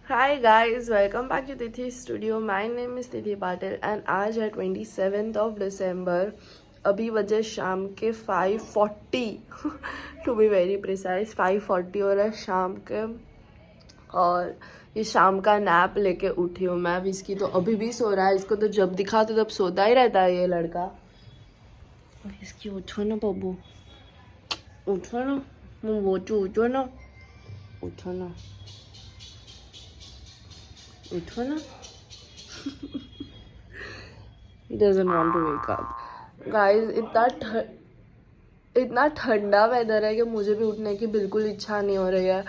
Hi guys, welcome back to Tithi Studio. My name is Tithi Patil and आज है 27th of December. अभी बजे शाम के 5:40 टू बी वेरी प्रिसाइज 5:40 हो रहा है शाम के। और ये शाम का नैप लेके उठी हूँ मैं। इसकी तो अभी भी सो रहा है। इसको तो जब दिखा तो तब सोता ही रहता है ये लड़का। इसकी उठो ना बब्बू, उठो ना उठो ना, उठो ना, उठो ना। He doesn't want to wake up. Guys, इतना ठंडा वेदर है कि मुझे भी उठने की बिल्कुल इच्छा नहीं हो रही है।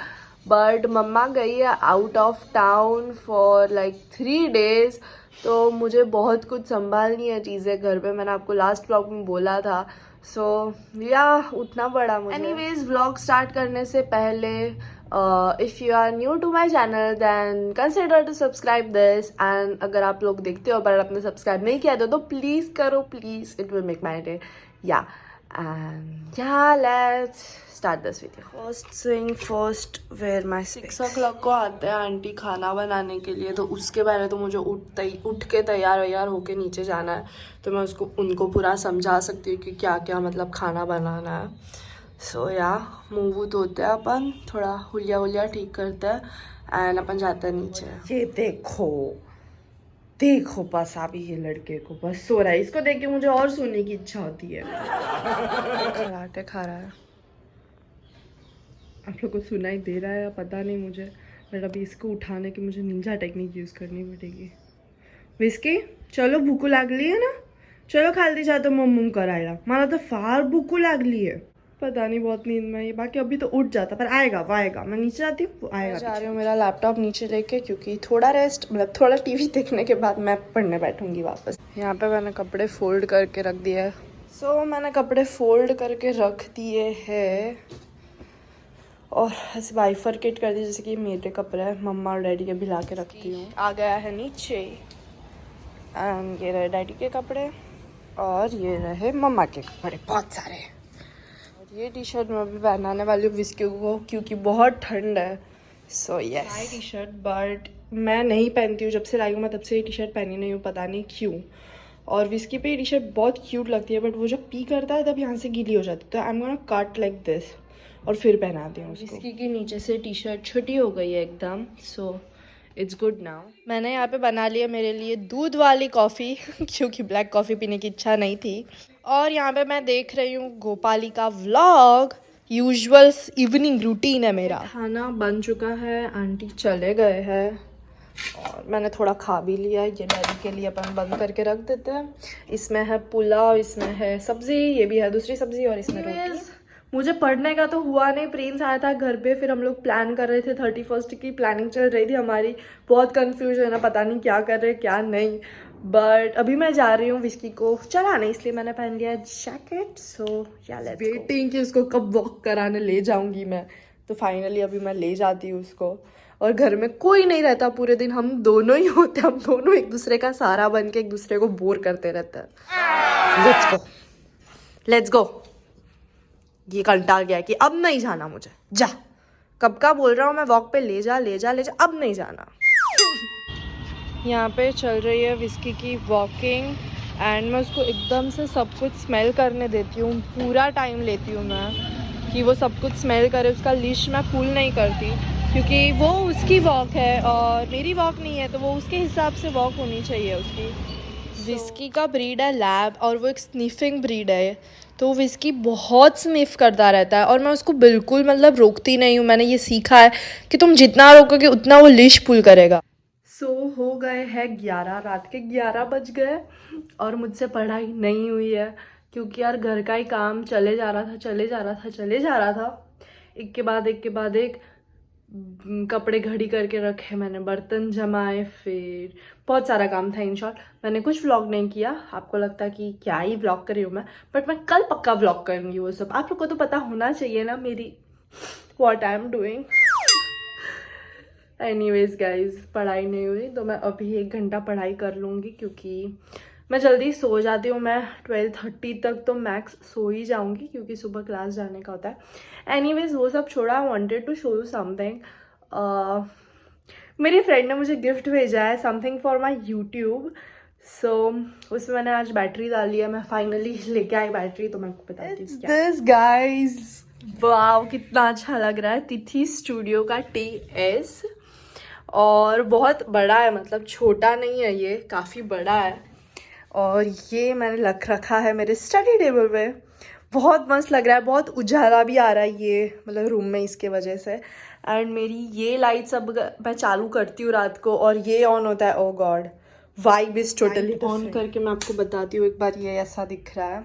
बट मम्मा गई है out of town for like 3 days, तो मुझे बहुत कुछ संभालनी है चीज़ें घर पे। मैंने आपको लास्ट व्लॉग में बोला था। सो या उठना पड़ा मुझे। एनीवेज, व्लॉग स्टार्ट करने से पहले if you are new to my channel then consider to subscribe this. And अगर आप लोग देखते हो पर आपने सब्सक्राइब नहीं किया तो प्लीज़ करो, please, it will make my day. या and yeah, let's start this video. First thing first, where my 6 o'clock को आते हैं आंटी खाना बनाने के लिए। तो उसके पहले तो मुझे उठ के तैयार होके नीचे जाना है। तो मैं उनको पूरा समझा सकती हूँ कि क्या क्या मतलब खाना बनाना है। सो या मुँह धोते हैं अपन, थोड़ा हुलिया ठीक करते हैं एंड अपन जाते हैं नीचे। ये देखो बस अभी ये लड़के को बस सो रहा है। इसको देख के मुझे और सोने की इच्छा होती है। खराटे खा रहा है। आप लोग को सुनाई दे रहा है या पता नहीं मुझे, बट अभी इसको उठाने की मुझे निंजा टेक्निक यूज करनी पड़ेगी। विस्की, चलो भूख लागली है ना, चलो खाली जातो मम्मू करायला। मला तो फार भूख लागली है। पता नहीं बहुत नींद में ये, बाकी अभी तो उठ जाता, पर आएगा वो आएगा। मैं नीचे जाती हूँ, आएगा। जा रही हूँ मेरा लैपटॉप नीचे लेके, क्योंकि थोड़ा रेस्ट मतलब थोड़ा टीवी देखने के बाद मैं पढ़ने बैठूंगी वापस। यहाँ पे मैंने कपड़े फोल्ड करके रख दिए है। सो मैंने कपड़े फोल्ड करके रख दिए हैं और ऐसे बाइफरकेट कर दिए, जैसे कि मेरे कपड़े हैं, मम्मा और डैडी के भी ला के रखती हूँ। आ गया है नीचे एंड ये रहे डैडी के कपड़े और ये रहे मम्मा के कपड़े बहुत सारे। ये टी शर्ट मैं अभी पहनाने वाली हूँ विस्की को, क्योंकि बहुत ठंड है। So yes, T shirt but मैं नहीं पहनती हूँ। जब से लाई हूँ मैं तब से ये टी शर्ट पहनी नहीं हूँ, पता नहीं क्यों। और विस्की पे ये टी शर्ट बहुत क्यूट लगती है, बट वो जब पी करता है तब यहाँ से गीली हो जाती है। तो आई am gonna cut like this और फिर पहनाती हूँ उसको। विस्की के नीचे से टी शर्ट छोटी हो गई है एकदम। So it's good now. मैंने यहाँ पे बना लिया मेरे लिए दूध वाली कॉफ़ी क्योंकि ब्लैक कॉफ़ी पीने की इच्छा नहीं थी। और यहाँ पे मैं देख रही हूँ गोपाली का व्लॉग। यूजुअल इवनिंग रूटीन है मेरा। खाना बन चुका है, आंटी चले गए हैं और मैंने थोड़ा खा भी लिया। ये डैडी के लिए अपन बंद करके रख देते हैं। इसमें है पुलाव, इसमें है सब्ज़ी, ये भी है दूसरी सब्ज़ी और इसमें रोटी। मुझे पढ़ने का तो हुआ नहीं, प्रिंस आया था घर पे, फिर हम लोग प्लान कर रहे थे 31st की प्लानिंग चल रही थी हमारी। बहुत कंफ्यूजन है, पता नहीं क्या कर रहे क्या नहीं। बट अभी मैं जा रही हूँ विस्की को चलाने, इसलिए मैंने पहन लिया जैकेट। सो या लेट्स गो। वेटिंग कि उसको कब वॉक कराने ले जाऊंगी मैं। तो फाइनली अभी मैं ले जाती हूँ उसको। और घर में कोई नहीं रहता पूरे दिन, हम दोनों ही होते। हम दोनों एक दूसरे का सहारा बन के एक दूसरे को बोर करते रहते हैं। Let's go, let's go. ये कंटाल गया कि अब नहीं जाना मुझे, जा। कब का बोल रहा हूँ मैं वॉक पे ले जा ले जा ले जा, अब नहीं जाना। यहाँ पे चल रही है विस्की की वॉकिंग एंड मैं उसको एकदम से सब कुछ स्मेल करने देती हूँ। पूरा टाइम लेती हूँ मैं कि वो सब कुछ स्मेल करे। उसका लीश मैं फुल नहीं करती, क्योंकि वो उसकी वॉक है और मेरी वॉक नहीं है, तो वो उसके हिसाब से वॉक होनी चाहिए उसकी। विस्की का ब्रीड है लैब और वो एक स्निफिंग ब्रीड है। तो विस्की बहुत स्निफ करता रहता है और मैं उसको बिल्कुल मतलब रोकती नहीं हूँ। मैंने ये सीखा है कि तुम जितना रोकोगे उतना वो लीश पुल करेगा। हो गए हैं 11, रात के 11 बज गए और मुझसे पढ़ाई नहीं हुई है, क्योंकि यार घर का ही काम चले जा रहा था। एक के बाद एक कपड़े घड़ी करके रखे मैंने, बर्तन जमाए, फिर बहुत सारा काम था। इन शॉर्ट मैंने कुछ व्लॉग नहीं किया। आपको लगता है कि क्या ही व्लॉग कर रही हूँ मैं, बट मैं कल पक्का व्लॉग करूँगी वो सब। आप लोग को तो पता होना चाहिए ना मेरी what I am doing. Anyways guys, पढ़ाई नहीं हुई तो मैं अभी 1 घंटा पढ़ाई कर लूँगी, क्योंकि मैं जल्दी सो जाती हूँ। मैं 12:30 तक तो मैक्स सो ही जाऊँगी, क्योंकि सुबह क्लास जाने का होता है। एनीवेज वो सब छोड़ा, I wanted to show you something. मेरी फ्रेंड ने मुझे गिफ्ट भेजा है something for my YouTube, so उसमें मैंने आज बैटरी डाली है। मैं फाइनली लेके आई बैटरी, तो मैं आपको बताती हूँ क्या। दिस गाइस, वाव कितना अच्छा लग रहा है। तिथि स्टूडियो का TS, और बहुत बड़ा है, मतलब छोटा नहीं है, ये काफ़ी बड़ा है। और ये मैंने रख रखा है मेरे स्टडी टेबल पे। बहुत मस्त लग रहा है, बहुत उजाला भी आ रहा है ये मतलब रूम में इसके वजह से। एंड मेरी ये लाइट्स अब मैं चालू करती हूँ रात को और ये ऑन होता है। Oh God, vibe is totally on करके मैं आपको बताती हूँ एक बार। ये ऐसा दिख रहा है,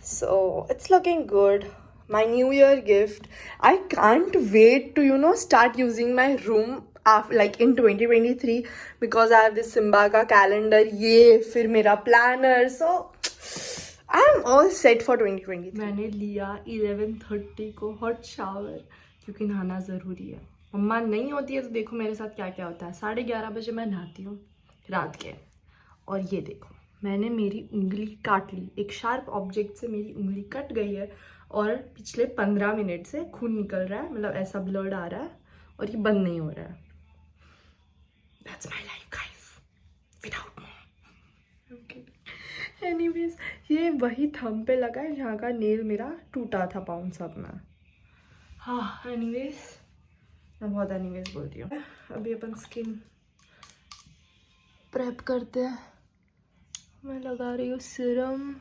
so it's looking good. My new year gift, I can't wait to start using my room like in 2023 because I have this Simba का कैलेंडर, ये फिर मेरा planner, so I am all set for 2023। मैंने लिया 11:30 को hot shower क्योंकि नहाना ज़रूरी है। मम्मा नहीं होती है तो देखो मेरे साथ क्या क्या होता है। 11:30 बजे मैं नहाती हूँ रात के, और ये देखो मैंने मेरी उंगली काट ली। एक शार्प ऑब्जेक्ट से मेरी उंगली कट गई है और पिछले 15 मिनट से खून निकल रहा है, मतलब ऐसा ब्लड आ रहा है और ये बंद नहीं हो रहा है। That's my life guys, without mom। Okay। Anyways, ये वही थंब पे लगा है जहाँ का नेल मेरा टूटा था पाउंड सब में। हाँ एनीवेज, मैं बहुत एनीवेज बोलती हूँ। अभी अपन स्किन प्रेप करते हैं। मैं लगा रही हूँ सीरम।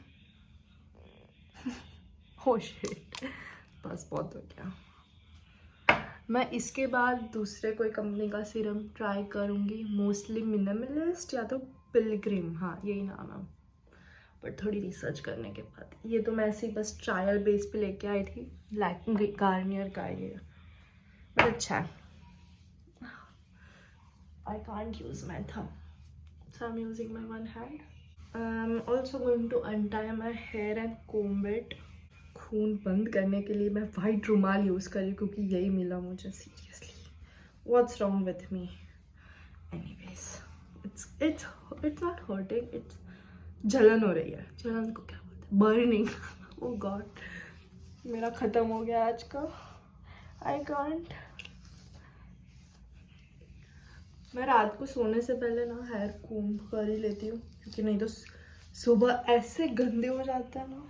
हो शिट, बस बहुत हो गया। मैं इसके बाद दूसरे कोई कंपनी का सीरम ट्राई करूँगी, मोस्टली मिनिमलिस्ट या तो पिलग्रिम, हाँ यही नाम है, बट थोड़ी रिसर्च करने के बाद। ये तो मैं ऐसे ही बस ट्रायल बेस पे लेके आई थी, गार्नियर का ये, बट अच्छा है। I can't use my thumb, so I am using my one hand. I am also going to untie my hair and comb it. खून बंद करने के लिए मैं वाइट रुमाल यूज़ करी क्योंकि यही मिला मुझे। Seriously, what's wrong with me? Anyways, it's not hurting, it's जलन हो रही है। जलन को क्या बोलते हैं? बर्निंग। ओह गॉड, मेरा ख़त्म हो गया आज का। I can't. मैं रात को सोने से पहले ना हेयर कोम्ब कर ही लेती हूँ क्योंकि नहीं तो सुबह ऐसे गंदे हो जाते हैं ना।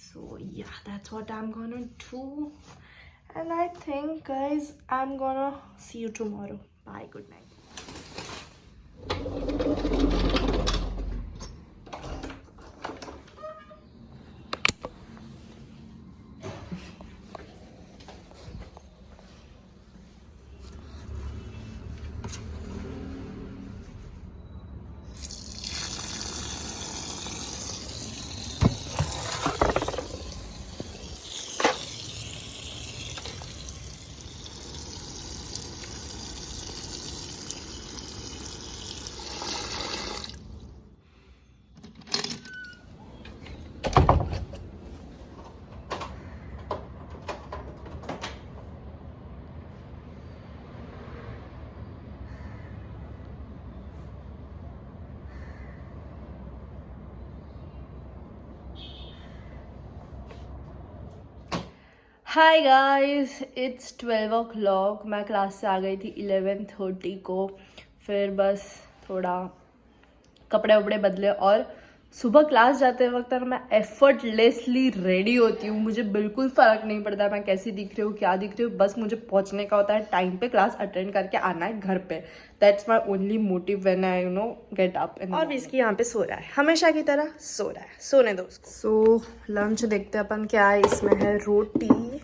So yeah, that's what I'm gonna do, and I think guys I'm gonna see you tomorrow. Bye, good night। Hi guys, it's 12 o'clock। मैं क्लास से आ गई थी 11:30 को। फिर बस थोड़ा कपड़े वपड़े बदले और सुबह क्लास जाते वक्त मैं एफर्टलेसली रेडी होती हूँ। मुझे बिल्कुल फ़र्क नहीं पड़ता मैं कैसी दिख रही हूँ, क्या दिख रही हूँ, बस मुझे पहुँचने का होता है टाइम पे, क्लास अटेंड करके आना है घर पे। That's my only motive when I get up. और इसकी यहाँ पे सो रहा है, हमेशा की तरह सो रहा है, सोने दो उसको। सो लंच देखते हैं अपन क्या है। इसमें है रोटी,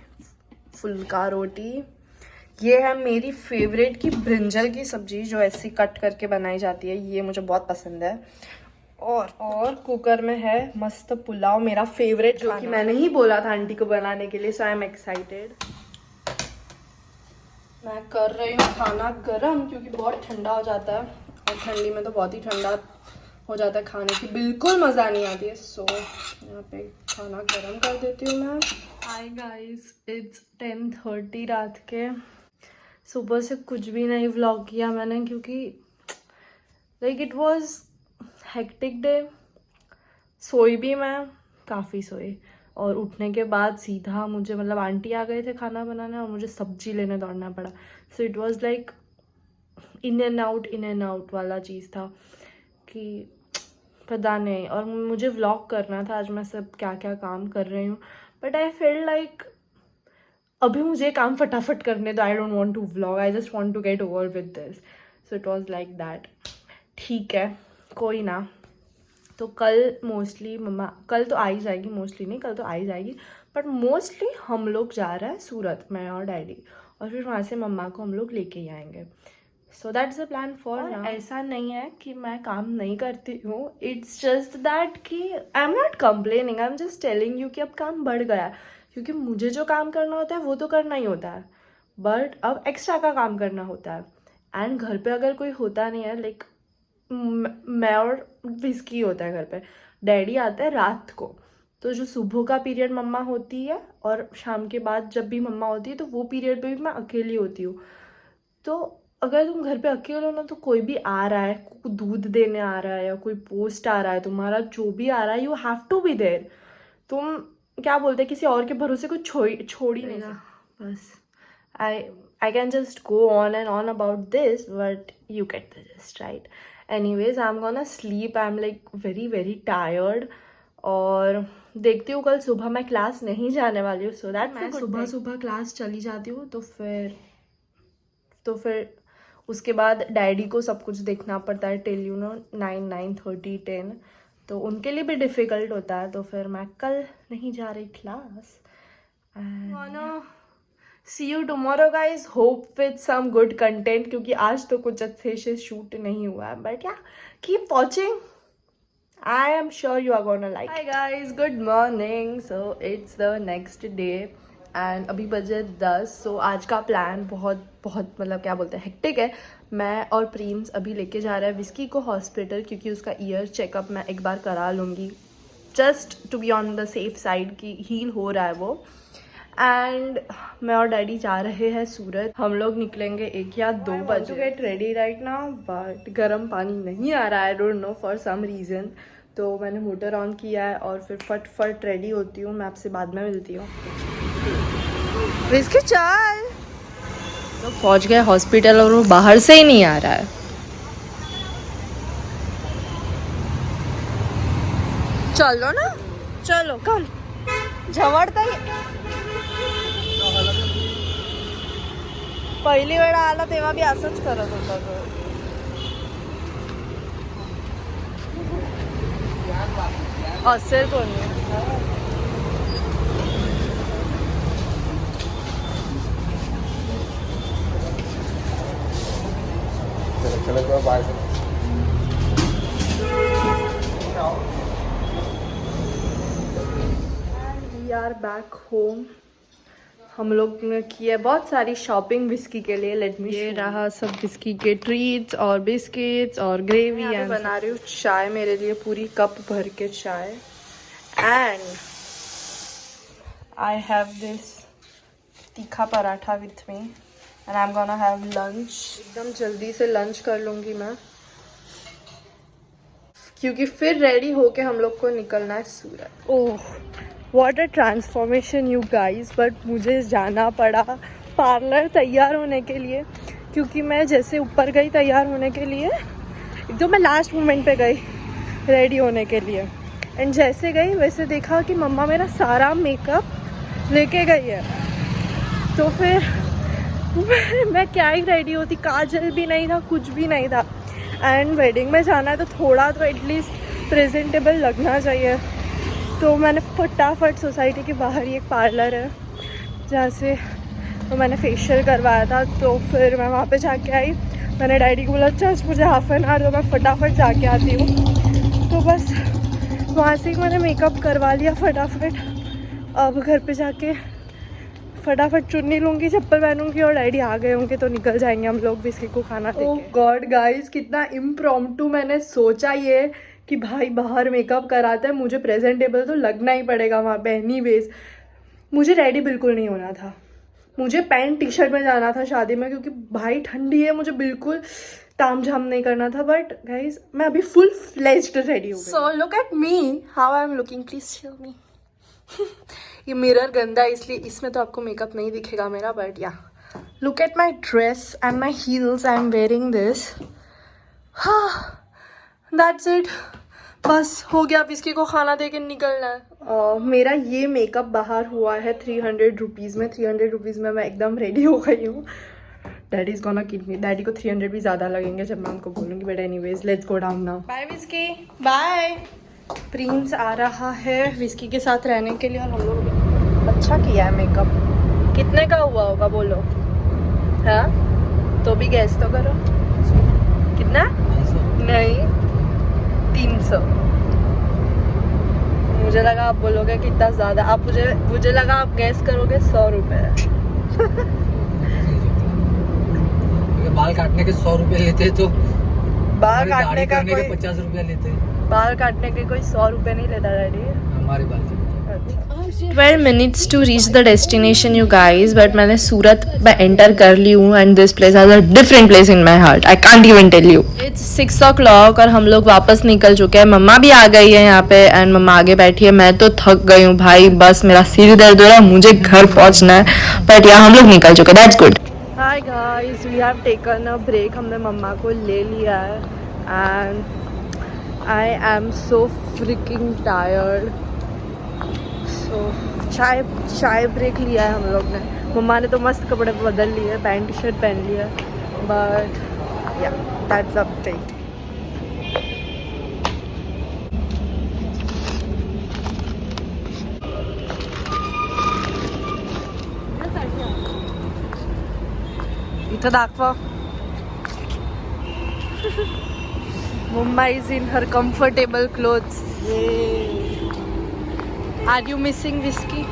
फुल्का रोटी। ये है मेरी फेवरेट की ब्रिंजल की सब्जी जो ऐसी कट करके बनाई जाती है, ये मुझे बहुत पसंद है। और कुकर में है मस्त पुलाव, मेरा फेवरेट, जो कि मैंने ही बोला था आंटी को बनाने के लिए। सो आई एम एक्साइटेड। मैं कर रही हूँ खाना गरम क्योंकि बहुत ठंडा हो जाता है और ठंडी में तो बहुत ही ठंडा हो जाता है, खाने की बिल्कुल मज़ा नहीं आती है। सो यहाँ पे खाना गरम कर देती हूँ मैं। हाय गाइस, इट्स 10:30 रात के। सुबह से कुछ भी नहीं व्लॉग किया मैंने क्योंकि like it was hectic day. सोई भी मैं काफ़ी सोई और उठने के बाद सीधा मुझे मतलब आंटी आ गए थे खाना बनाने और मुझे सब्जी लेने दौड़ना पड़ा. So it was like in and out वाला चीज़ था कि पता नहीं. और मुझे व्लॉग करना था आज मैं सब क्या क्या काम कर रही हूँ, बट आई फील लाइक अभी मुझे काम फटाफट करने दो. I don't want to vlog, I just want to get over with this. So it was like that. ठीक है, कोई ना. तो कल मोस्टली मम्मा, कल तो आ ही जाएगी, मोस्टली नहीं, कल तो आ ही जाएगी, बट मोस्टली हम लोग जा रहे हैं सूरत, मैं और डैडी, और फिर वहाँ से मम्मा को हम लोग लेके ही आएंगे. So that's the plan for now. ऐसा नहीं है कि मैं काम नहीं करती हूँ, इट्स जस्ट दैट कि I am not complaining, I am just telling you कि अब काम बढ़ गया है, क्योंकि मुझे जो काम करना होता है वो तो करना ही होता है, बट अब एक्स्ट्रा का काम करना होता है. एंड घर पे अगर कोई होता नहीं है, लाइक मैं और विस्की होता है घर पे, डैडी आता है रात को, तो जो सुबह का पीरियड मम्मा होती है और शाम के बाद जब भी मम्मा होती है, तो वो पीरियड पे भी मैं अकेली होती हूँ. तो अगर तुम घर पे अकेले हो ना, तो कोई भी आ रहा है, कोई दूध देने आ रहा है या कोई पोस्ट आ रहा है, तुम्हारा जो भी आ रहा है, you have to be there. तुम क्या बोलते हैं, किसी और के भरोसे कुछ छोड़ ही नहीं सकते. बस I can just go on and on about this, but you get the gist, right? Anyways, I'm gonna sleep. I'm like very tired. और देखती हूँ कल सुबह मैं क्लास नहीं जाने वाली हूँ, सो दैट मैं सुबह क्लास चली जाती हूँ. तो फिर उसके बाद डैडी को सब कुछ देखना पड़ता है टिल 9:30 10, तो उनके लिए भी डिफ़िकल्ट होता है. तो फिर मैं कल नहीं जा रही class. See you tomorrow guys, hope with some good content, क्योंकि आज तो कुछ अच्छे से शूट नहीं हुआ है, but yeah, keep watching. I am sure you are gonna like. Hi guys, good morning. So it's the next day and अभी बजे 10. So आज का प्लान बहुत मतलब क्या बोलते हैं, हेक्टिक है. मैं और प्रिंस अभी लेके जा रहे हैं विस्की को हॉस्पिटल, क्योंकि उसका ईयर चेकअप मैं एक बार करा लूँगी, just to be on the safe side कि हील हो रहा है वो. एंड मैं और डैडी जा रहे हैं सूरत. हम लोग निकलेंगे 1 या 2 बजे. Get ready right now, but गर्म पानी नहीं आ रहा है, I don't know for some reason. तो मैंने मोटर ऑन किया है और फिर फट रेडी होती हूँ. मैं आपसे बाद में मिलती हूँ. इसके चल तो पहुँच गए हॉस्पिटल और वो बाहर से ही नहीं आ रहा है. चलो ना, चलो कम झवडता. पहिली वेळ आला तेव्हा बी असंच करत होता तो. असेल कोणी. We are back home. हम लोग ने किया बहुत सारी शॉपिंग विस्की के लिए. लेट मी, ये रहा सब विस्की के ट्रीट्स और बिस्किट्स और ग्रेवी. मैं बना रही हूँ चाय मेरे लिए, पूरी कप भर के चाय. एंड आई हैव दिस तीखा paratha with me and I am gonna have lunch. एकदम जल्दी से लंच कर लूँगी मैं, क्योंकि फिर रेडी होके हम लोग को निकलना है Surat. Oh what a transformation you guys. But मुझे जाना पड़ा पार्लर तैयार होने के लिए, क्योंकि मैं जैसे ऊपर गई तैयार होने के लिए, एकदम मैं लास्ट मोमेंट पे गई रेडी होने के लिए. एंड जैसे गई वैसे देखा कि मम्मा मेरा सारा मेकअप लेके गई है. तो फिर मैं क्या ही रेडी होती, काजल भी नहीं था, कुछ भी नहीं था. एंड वेडिंग में जाना है तो थोड़ा तो एटलीस्ट प्रेजेंटेबल लगना चाहिए. तो मैंने फटाफट सोसाइटी के बाहर ही एक पार्लर है जहाँ से तो मैंने फेशियल करवाया था. तो फिर मैं वहाँ पे जाके आई. मैंने डैडी को बोला जस्ट मुझे हाफ एन आवर, तो मैं फटाफट जाके आती हूँ. तो बस वहाँ से ही मैंने मेकअप करवा लिया फटाफट. अब घर पे जाके फटाफट चुन्नी लूँगी, चप्पल पहनूंगी, और डैडी आ गए होंगे तो निकल जाएंगे हम लोग बिस्की को खाना देके. ओह गॉड गाइस, कितना इम्प्रॉम्प्टू मैंने सोचा ये कि भाई बाहर मेकअप कराते हैं, मुझे प्रेजेंटेबल तो लगना ही पड़ेगा वहाँ पे. एनीवेज मुझे रेडी बिल्कुल नहीं होना था, मुझे पैंट टी शर्ट में जाना था शादी में, क्योंकि भाई ठंडी है, मुझे बिल्कुल ताम झाम नहीं करना था. बट गाइस मैं अभी फुल फ्लेज्ड रेडी हूँ. So look at me how I am looking, please tell me. ये मिरर गंदा है इसलिए इसमें तो आपको मेकअप नहीं दिखेगा मेरा, बट या look at my dress and my heels, I am wearing this. हाँ, दैट्स इट. बस हो गया. अब इसकी को खाना दे के निकलना है. मेरा ये मेकअप बाहर हुआ है 300 रुपीज़ में. 300 रुपीज़ में मैं एकदम रेडी हो गई हूँ. Daddy is gonna kill me. Daddy को 300 भी ज़्यादा लगेंगे जब मैं उनको बोलूँगी. But anyways let's go down now. Bye Whiskey, bye. Prince आ रहा है विस्की के साथ रहने के लिए और हम लोग अच्छा किया है मेकअप. कितने का हुआ होगा बोलो? हाँ तो भी गैस तो करो. कितना? नहीं 300. मुझे लगा आप बोलोगे कितना ज़्यादा. आप मुझे लगा आप गैस करोगे 100 रुपये. बाल काटने के 100 रुपये लेते तो बाल काटने का कोई 50 रुपया लेते. बाल काटने के कोई 100 रुपये नहीं लेता डैडी. हमारे बाल 12 minutes to reach the destination you guys, but मैंने सूरत में एंटर कर ली हूँ and this place has a different place in my heart. I can't even tell you. It's 6 o'clock और हम लोग वापस निकल चुके हैं. मम्मा भी आ गई है यहाँ पे and मम्मा आगे बैठी है. मैं तो थक गई हूँ भाई, बस मेरा सिर दर्द हो रहा है, मुझे घर पहुँचना है. बट यहाँ हम लोग निकल चुके हैं. That's good. Hi guys, we have taken a break. हमने मम्मा को ले लिया है and I am so freaking tired. तो चाय ब्रेक लिया है हम लोग ने. मम्मा ने तो मस्त कपड़े बदल लिए, पैंट शर्ट पहन लिया. बट या दैट्स अपडेट. इथं दाखवा. Mamma is in her comfortable clothes. Are you missing whiskey?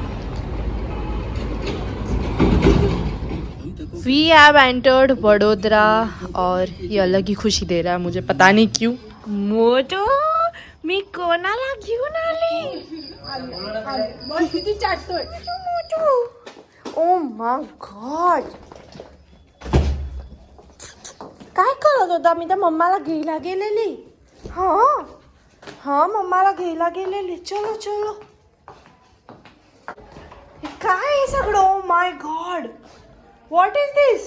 We have entered Vadodara और ये अलग ही खुशी दे रहा है मुझे, पता नहीं क्यों. मोटो मी कोणाला घेऊन आले. मोटो ओ माय गॉड. काय करत होता? मी तर मम्माला घ्यायला गेलेली. हाँ मम्माला घ्यायला गेलेली. चलो चलो. काय हे सगळं? Oh my God, what is this?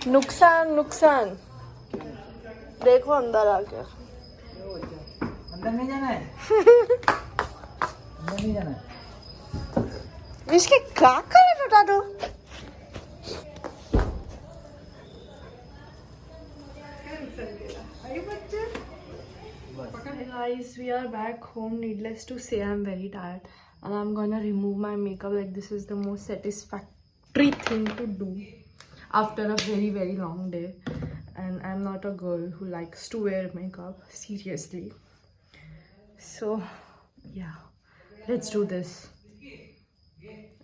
नुकसान. देखो अंदर आके. अंदर नहीं जाना है. अंदर नहीं जाना है. इसके क्या करे बेटा तू? Guys, we are back home. Needless to say, I'm very tired and I'm gonna remove my makeup. Like this is the most satisfactory thing to do after a very very long day. And I'm not a girl who likes to wear makeup, seriously. So yeah, let's do this.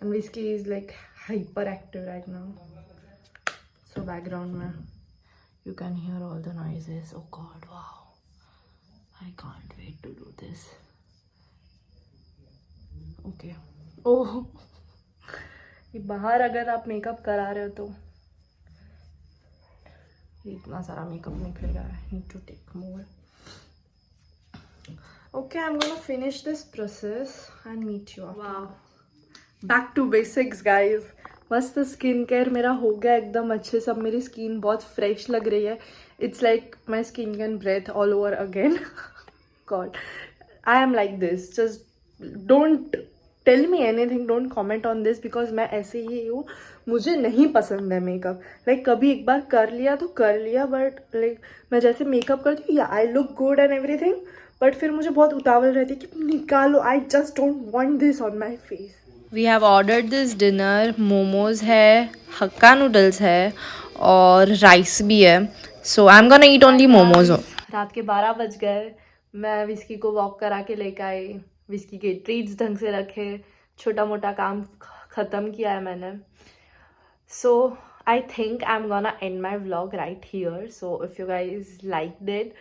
And Whiskey is like hyperactive right now. So background mein you can hear all the noises. Oh god, wow. I can't wait to do this. Okay. Oh, ये बाहर अगर आप makeup करा रहे हो तो इतना सारा मेकअप निकलेगा. I need to take more. Okay, I'm gonna finish this process and meet you after. Wow. Back to basics, guys. मस्त स्किन केयर मेरा हो गया एकदम अच्छे से. अब मेरी स्किन बहुत फ्रेश लग रही है. It's like my skin can breathe all over again. God, I am like this. Just don't tell me anything. Don't comment on this because मैं ऐसे ही हूँ. मुझे नहीं पसंद है मेकअप. लाइक कभी एक बार कर लिया तो कर लिया, बट लाइक मैं जैसे मेकअप करती हूँ या I look good and everything, but फिर मुझे बहुत उतावल रहती है कि निकालो. I just don't want this on my face. We have ordered this dinner. Momos है, हक्का नूडल्स है और राइस भी है. So I am gonna eat only momos. रात के 12 बज गए. मैं विस्की को वॉक करा के लेकर आई. विस्की के ट्रीट्स ढंग से रखे. छोटा मोटा काम ख़त्म किया है मैंने. So I think I am gonna end my vlog right here. So if you guys like it,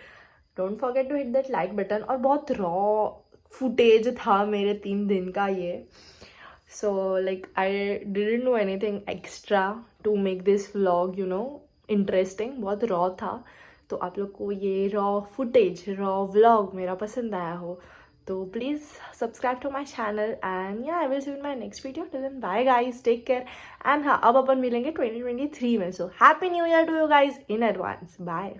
don't forget to hit that like button. और बहुत रॉ फुटेज था मेरे 3 दिन का ये. So like I didn't do anything extra to make this vlog you know interesting. बहुत raw था. तो आप लोग को ये रॉ फुटेज, रॉ व्लॉग मेरा पसंद आया हो तो please subscribe to my channel and yeah I will see in my next video. Till then bye guys, take care and हाँ अब अपन मिलेंगे 2023 में। So happy new year to you guys in advance. Bye.